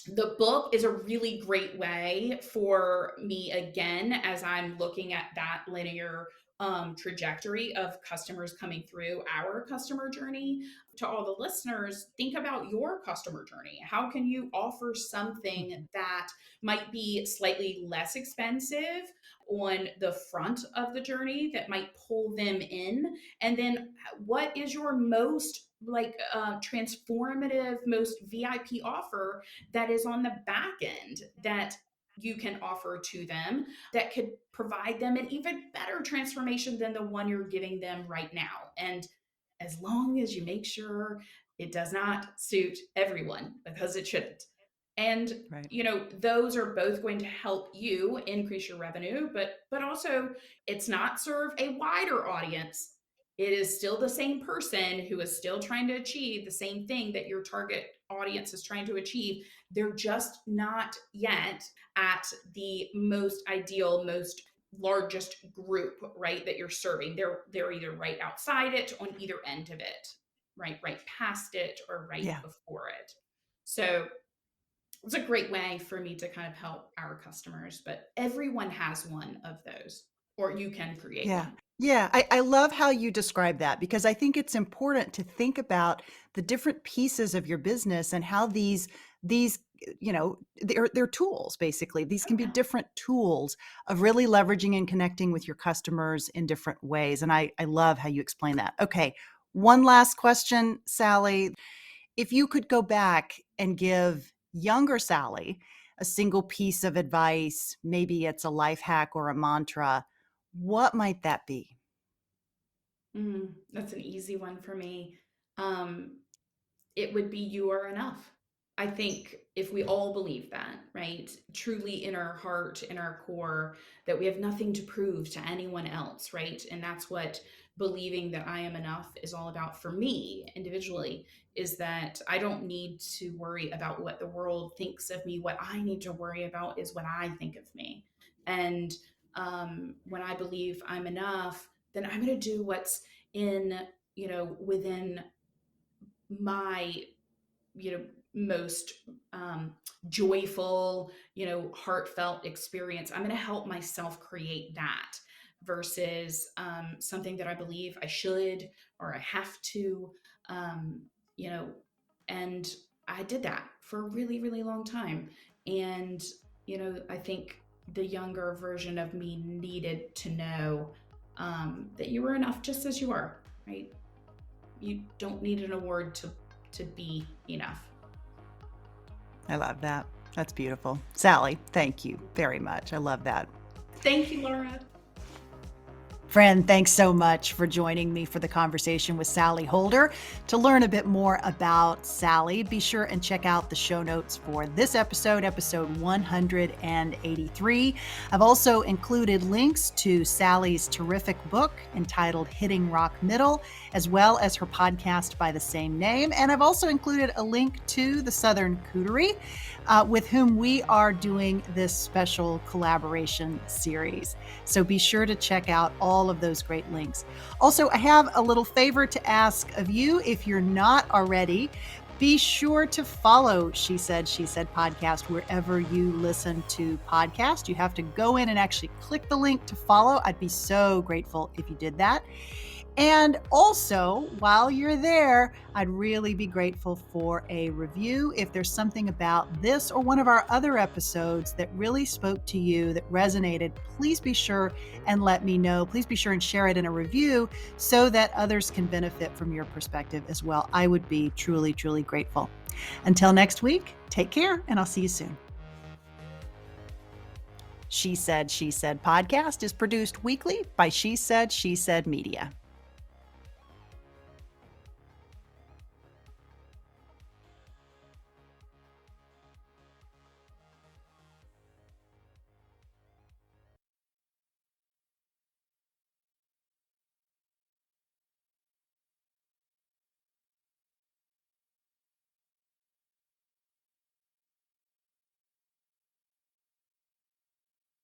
Speaker 2: the book is a really great way for me, again, as I'm looking at that linear trajectory of customers coming through our customer journey. To all the listeners, think about your customer journey. How can you offer something
Speaker 1: Mhm.
Speaker 2: that might be slightly less expensive on the front of the journey that might pull them in? And then what is your most transformative, most VIP offer that is on the back end that you can offer to them that could provide them an even better transformation than the one you're giving them right now? And as long as you make sure it does not suit everyone, because it shouldn't. And
Speaker 1: Right.
Speaker 2: those are both going to help you increase your revenue, but also it's not serve a wider audience. It is still the same person who is still trying to achieve the same thing that your target audience is trying to achieve. They're just not yet at the most ideal, most largest group, right, that you're serving. They're either right outside it, on either end of it, right past it, or right
Speaker 1: Yeah.
Speaker 2: before it. So it's a great way for me to kind of help our customers, but everyone has one of those, or you can create
Speaker 1: Yeah.
Speaker 2: one.
Speaker 1: Yeah. I love how you describe that because I think it's important to think about the different pieces of your business and how these, they're tools basically. These
Speaker 2: Oh
Speaker 1: can be
Speaker 2: yeah.
Speaker 1: different tools of really leveraging and connecting with your customers in different ways. And I love how you explain that. Okay. One last question, Sallie. If you could go back and give younger Sallie a single piece of advice, maybe it's a life hack or a mantra, what might that be?
Speaker 2: That's an easy one for me. Um, it would be you are enough. I think if we all believe that, right, truly in our heart, in our core, that we have nothing to prove to anyone else, right? And that's what believing that I am enough is all about for me individually, is that I don't need to worry about what the world thinks of me. What I need to worry about is what I think of me. And when I believe I'm enough, then I'm going to do what's in, within my most joyful, heartfelt experience. I'm going to help myself create that versus something that I believe I should or I have to. um, you know and I did that for a really really long time. And I think the younger version of me needed to know that you were enough just as you are, right? You don't need an award to be enough.
Speaker 1: I love that. That's beautiful. Sallie, thank you very much. I love that.
Speaker 2: Thank you, Laura.
Speaker 1: Friend, thanks so much for joining me for the conversation with Sallie Holder. To learn a bit more about Sallie, be sure and check out the show notes for this episode, episode 183. I've also included links to Sallie's terrific book entitled Hitting Rock Middle, as well as her podcast by the same name. And I've also included a link to the Southern Cootery, with whom we are doing this special collaboration series. So be sure to check out all of those great links. Also, I have a little favor to ask of you. If you're not already, be sure to follow She Said podcast wherever you listen to podcasts. You have to go in and actually click the link to follow. I'd be so grateful if you did that. And also, while you're there, I'd really be grateful for a review. If there's something about this or one of our other episodes that really spoke to you, that resonated, please be sure and let me know. Please be sure and share it in a review so that others can benefit from your perspective as well. I would be truly, truly grateful. Until next week, take care, and I'll see you soon. She Said podcast is produced weekly by She Said Media.